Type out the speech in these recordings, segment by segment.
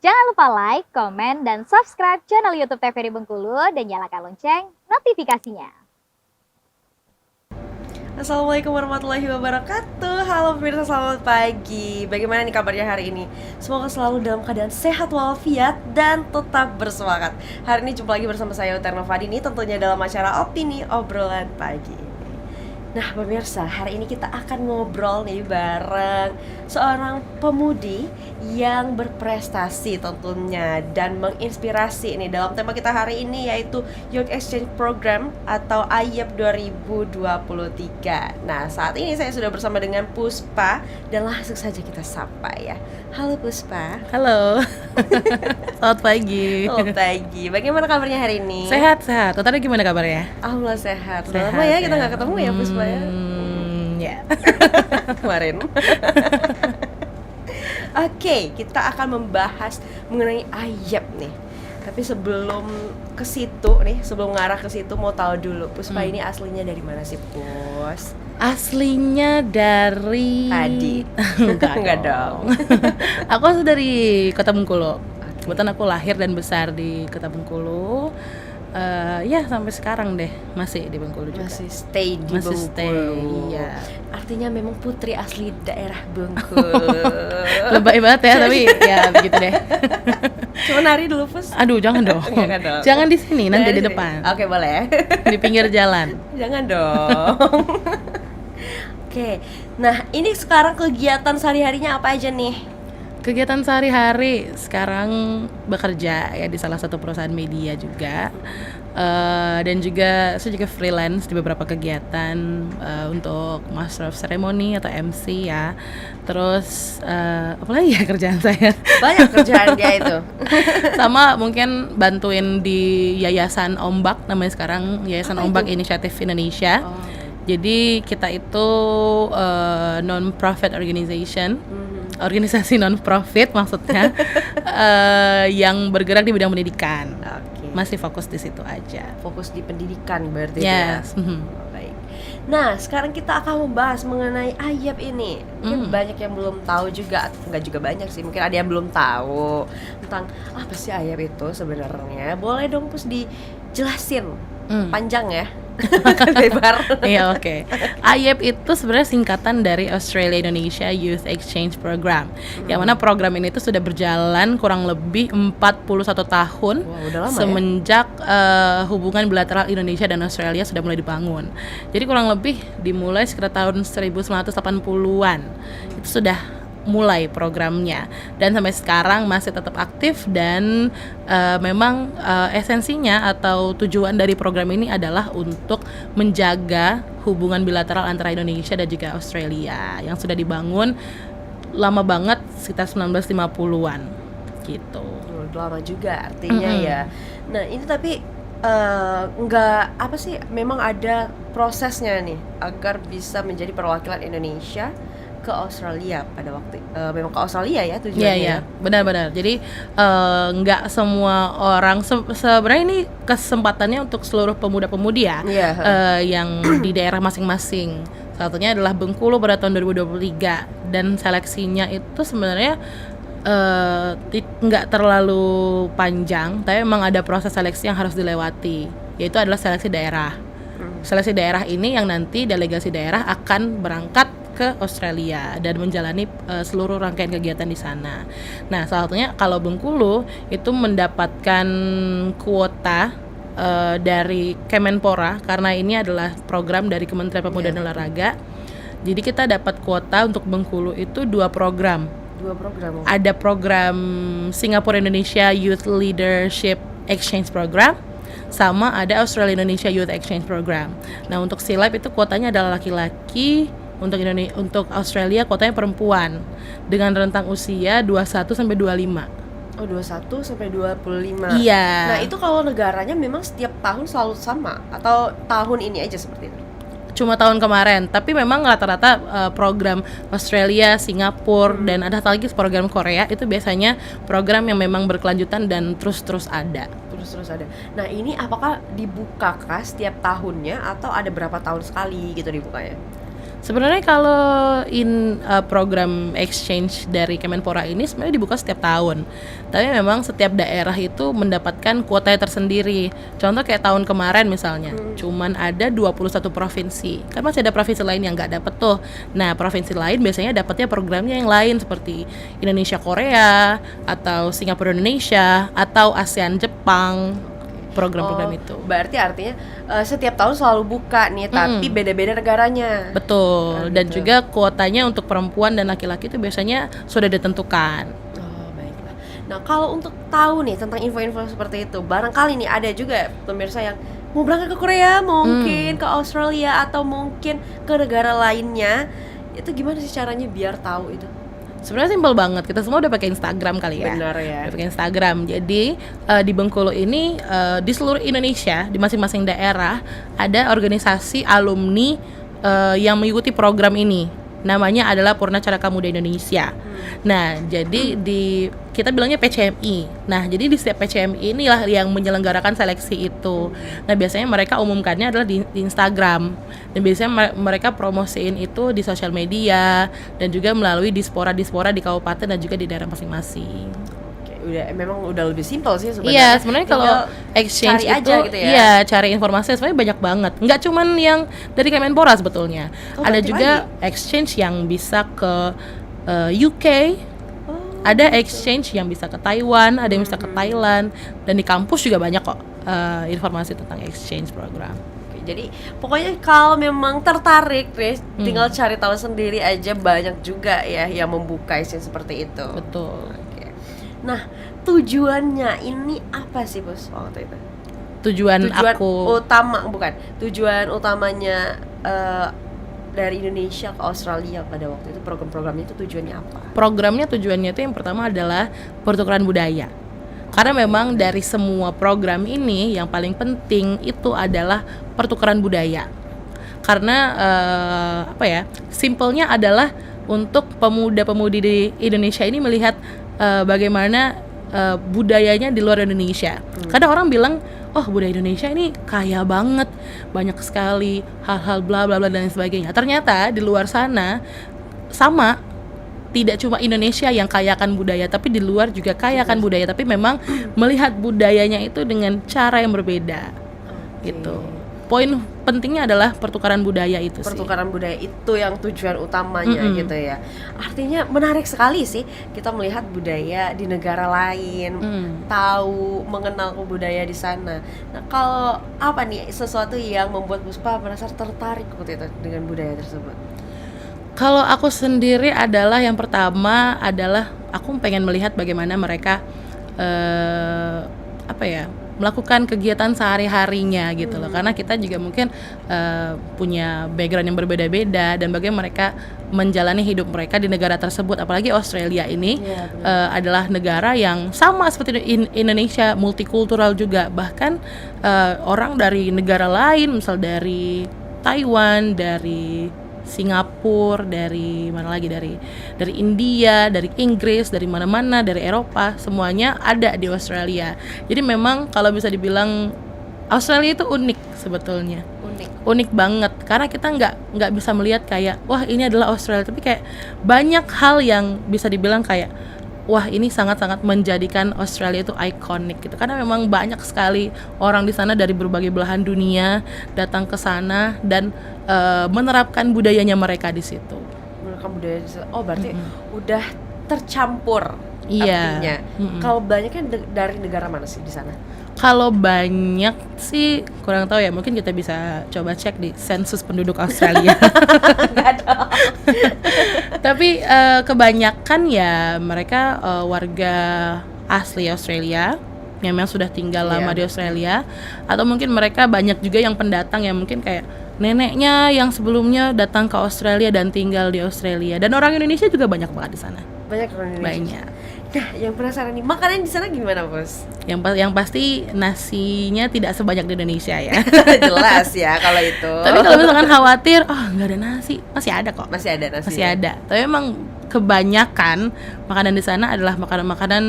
Jangan lupa like, komen, dan subscribe channel YouTube TVRI Bengkulu dan nyalakan lonceng notifikasinya. Assalamualaikum warahmatullahi wabarakatuh. Halo pemirsa, selamat pagi. Bagaimana nih kabarnya hari ini? Semoga selalu dalam keadaan sehat walafiat dan tetap bersemangat. Hari ini jumpa lagi bersama saya Uterno Fadini, tentunya dalam acara Opini Obrolan Pagi. Nah pemirsa, hari ini kita akan ngobrol nih bareng seorang pemudi yang berprestasi tentunya dan menginspirasi nih dalam tema kita hari ini, yaitu Youth Exchange Program atau AYEP 2023. Nah saat ini saya sudah bersama dengan Puspa dan langsung saja kita sapa ya. Halo Puspa. Halo. Selamat pagi. Selamat pagi. Bagaimana kabarnya hari ini? Sehat. Tadi gimana kabarnya? Alhamdulillah sehat. Sudah lama ya kita nggak ketemu ya Puspa ya. Ya. Kemarin. Oke, kita akan membahas mengenai AYEP nih. Tapi sebelum ke situ nih, sebelum ngarah ke situ mau tahu dulu Puspa ini aslinya dari mana sih, Pus? Aslinya dari Tadi. Enggak dong. Aku asli dari Kota Bengkulu. Kebetulan aku lahir dan besar di Kota Bengkulu. Ya sampai sekarang deh masih di Bengkulu juga. Masih stay di Masih Bengkulu. stay, iya. Artinya memang putri asli daerah Bengkulu. Lebay banget ya, tapi ya begitu deh. Coba nari dulu, Pus. Aduh, jangan dong. Jangan dong. Jangan di sini, nanti Jangan di sini. depan. Oke, boleh. Di pinggir jalan. Jangan dong. Oke. Nah, ini sekarang kegiatan sehari-harinya apa aja nih? Kegiatan sehari-hari sekarang bekerja ya di salah satu perusahaan media juga, dan juga saya juga freelance di beberapa kegiatan untuk Master of Ceremony atau MC ya. Terus apa lagi ya kerjaan saya? Banyak kerjaan dia itu. Sama mungkin bantuin di Yayasan Ombak, namanya sekarang Yayasan Apa Ombak itu? Inisiatif Indonesia. Jadi kita itu non-profit organization, organisasi non-profit maksudnya, yang bergerak di bidang pendidikan. Oke. Masih fokus di situ aja. Fokus di pendidikan berarti Yes. ya. Baik. Nah, sekarang kita akan membahas mengenai AYEP ini. Mungkin banyak yang belum tahu juga, nggak juga banyak sih. Mungkin ada yang belum tahu tentang apa sih AYEP itu sebenarnya. Boleh dong Pus dijelasin. Panjang ya. Lebar. Iya, oke. AYEP itu sebenarnya singkatan dari Australia Indonesia Youth Exchange Program. Yang mana program ini tuh sudah berjalan kurang lebih 41 tahun. Wah, udah lama ya? Semenjak hubungan bilateral Indonesia dan Australia sudah mulai dibangun. Jadi kurang lebih dimulai sekitar tahun 1980-an. Itu sudah mulai programnya dan sampai sekarang masih tetap aktif dan memang esensinya atau tujuan dari program ini adalah untuk menjaga hubungan bilateral antara Indonesia dan juga Australia yang sudah dibangun lama banget sekitar 1950-an gitu. Udah lama juga artinya ya. Nah ini tapi nggak apa sih, memang ada prosesnya nih agar bisa menjadi perwakilan Indonesia ke Australia pada waktu memang ke Australia ya tujuannya. Iya, benar-benar. Jadi nggak semua orang sebenarnya ini kesempatannya untuk seluruh pemuda-pemudi ya, Iya. yang di daerah masing-masing. Satunya adalah Bengkulu pada tahun 2023 dan seleksinya itu sebenarnya nggak terlalu panjang, tapi memang ada proses seleksi yang harus dilewati, yaitu adalah seleksi daerah. Seleksi daerah ini yang nanti delegasi daerah akan berangkat ke Australia dan menjalani seluruh rangkaian kegiatan di sana. Nah, salah satunya kalau Bengkulu itu mendapatkan kuota dari Kemenpora karena ini adalah program dari Kementerian Pemuda dan Olahraga. Jadi kita dapat kuota untuk Bengkulu itu 2 program. 2 program. Ada program Singapura Indonesia Youth Leadership Exchange Program, sama ada Australia Indonesia Youth Exchange Program. Nah, untuk SILEP itu kuotanya adalah laki-laki, untuk Australia kuotanya perempuan dengan rentang usia 21 sampai 25. Oh, 21 sampai 25. Iya. Nah, itu kalau negaranya memang setiap tahun selalu sama atau tahun ini aja seperti itu? Cuma tahun kemarin, tapi memang rata-rata program Australia, Singapura, dan ada lagi program Korea itu biasanya program yang memang berkelanjutan dan terus-terus ada. Terus ada. Nah, ini apakah dibukakah setiap tahunnya atau ada berapa tahun sekali gitu dibukanya? Sebenarnya kalau program exchange dari Kemenpora ini sebenarnya dibuka setiap tahun. Tapi memang setiap daerah itu mendapatkan kuotanya tersendiri. Contoh kayak tahun kemarin misalnya, cuman ada 21 provinsi. Kan masih ada provinsi lain yang nggak dapet tuh. Nah, provinsi lain biasanya dapatnya programnya yang lain seperti Indonesia Korea, atau Singapura Indonesia, atau ASEAN Jepang. Program-program itu. Berarti artinya setiap tahun selalu buka nih, tapi beda-beda negaranya. Betul. Dan gitu. juga kuotanya untuk perempuan dan laki-laki itu biasanya sudah ditentukan. Oh, baiklah. Nah, kalau untuk tahu nih tentang info-info seperti itu, barangkali nih ada juga pemirsa yang mau berangkat ke Korea, mungkin ke Australia, atau mungkin ke negara lainnya. Itu gimana sih caranya biar tahu itu? Sebenarnya simpel banget, kita semua udah pakai Instagram kali ya. Benar ya. Udah pakai Instagram. Jadi di Bengkulu ini di seluruh Indonesia, di masing-masing daerah ada organisasi alumni yang mengikuti program ini. Namanya adalah Purnacaraka Muda Indonesia. Nah, jadi kita bilangnya PCMI. Nah, jadi di setiap PCMI inilah yang menyelenggarakan seleksi itu. Nah, biasanya mereka umumkannya adalah di Instagram. Dan biasanya mereka promosiin itu di sosial media dan juga melalui dispora-dispora di kabupaten dan juga di daerah masing-masing. Memang udah lebih simpel sih sebenarnya. Iya, sebenarnya kalau exchange cari itu aja gitu ya. Iya, cari informasi sebenarnya banyak banget. Nggak cuman yang dari Kemenpora sebetulnya. Ada banyak juga exchange yang bisa ke UK. Ada exchange yang bisa ke Taiwan, ada yang bisa ke Thailand, dan di kampus juga banyak kok informasi tentang exchange program. Jadi pokoknya kalau memang tertarik nih, tinggal cari tahu sendiri aja, banyak juga ya yang membuka exchange seperti itu. Betul. Oke. Nah, tujuannya ini apa sih Bos waktu itu? Tujuan Tujuan utamanya dari Indonesia ke Australia pada waktu itu, program-programnya itu tujuannya apa? Tujuannya itu yang pertama adalah pertukaran budaya. Karena memang dari semua program ini yang paling penting itu adalah pertukaran budaya. Karena simpelnya adalah untuk pemuda-pemudi di Indonesia ini melihat bagaimana budayanya di luar Indonesia. Kadang orang bilang, oh budaya Indonesia ini kaya banget, banyak sekali hal-hal bla bla bla dan sebagainya. Ternyata di luar sana sama, tidak cuma Indonesia yang kaya akan budaya, tapi di luar juga kaya akan budaya, tapi memang melihat budayanya itu dengan cara yang berbeda. Gitu. Poin pentingnya adalah pertukaran budaya itu sih. Pertukaran budaya itu yang tujuan utamanya gitu ya. Artinya menarik sekali sih kita melihat budaya di negara lain, tahu, mengenal budaya di sana. Nah, kalau apa nih sesuatu yang membuat Puspa merasa tertarik waktu itu dengan budaya tersebut? Kalau aku sendiri adalah yang pertama adalah aku pengen melihat bagaimana mereka melakukan kegiatan sehari-harinya gitu loh. Karena kita juga mungkin punya background yang berbeda-beda dan bagaimana mereka menjalani hidup mereka di negara tersebut. Apalagi Australia ini adalah negara yang sama seperti Indonesia, multikultural juga. Bahkan orang dari negara lain, misal dari Taiwan, dari Singapura, dari mana lagi, dari India, dari Inggris, dari mana-mana, dari Eropa, semuanya ada di Australia. Jadi memang kalau bisa dibilang Australia itu unik sebetulnya. Unik banget karena kita nggak bisa melihat kayak wah ini adalah Australia, tapi kayak banyak hal yang bisa dibilang kayak wah ini sangat-sangat menjadikan Australia itu ikonik gitu. Karena memang banyak sekali orang di sana dari berbagai belahan dunia datang ke sana dan menerapkan budayanya mereka di situ. Menerapkan budaya di situ. Oh, berarti udah tercampur Iya. artinya. Kalau banyaknya dari negara mana sih di sana? Kalau banyak sih kurang tahu ya, mungkin kita bisa coba cek di sensus penduduk Australia. Nggak ada. Tapi kebanyakan ya mereka warga asli Australia yang memang sudah tinggal lama di Australia, atau mungkin mereka banyak juga yang pendatang yang mungkin kayak neneknya yang sebelumnya datang ke Australia dan tinggal di Australia, dan orang Indonesia juga banyak banget di sana. Banyak orang Indonesia. Banyak. Nah, yang penasaran nih, makanan di sana gimana, Bos? Yang pasti nasinya tidak sebanyak di Indonesia ya. Jelas ya kalau itu. Tapi kalau misalkan khawatir, nggak ada nasi, masih ada kok. Masih ada nasi. Masih ada. Tapi memang kebanyakan makanan di sana adalah makanan-makanan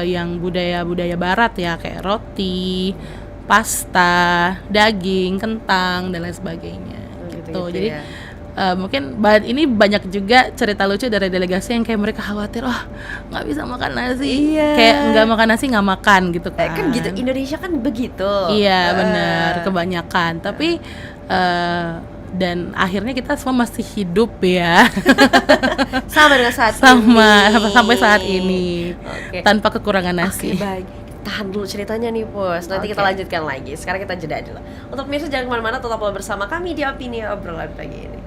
yang budaya Barat ya, kayak roti, pasta, daging, kentang dan lain sebagainya. Gitu. Jadi ya. Mungkin ini banyak juga cerita lucu dari delegasi yang kayak mereka khawatir, nggak bisa makan nasi, Iya. kayak nggak makan nasi nggak makan gitu kan. Kan gitu, Indonesia kan begitu. Iya benar, kebanyakan. Tapi dan akhirnya kita semua masih hidup ya. Sama dengan saat Sama ini. sampai saat ini Oke. tanpa kekurangan nasi. Oke, baik. Tahan dulu ceritanya nih, Pus. Nanti kita Oke. lanjutkan lagi. Sekarang kita jeda dulu. Untuk pemirsa jangan kemana-mana, tetaplah bersama kami di Opini Obrolan Pagi ini.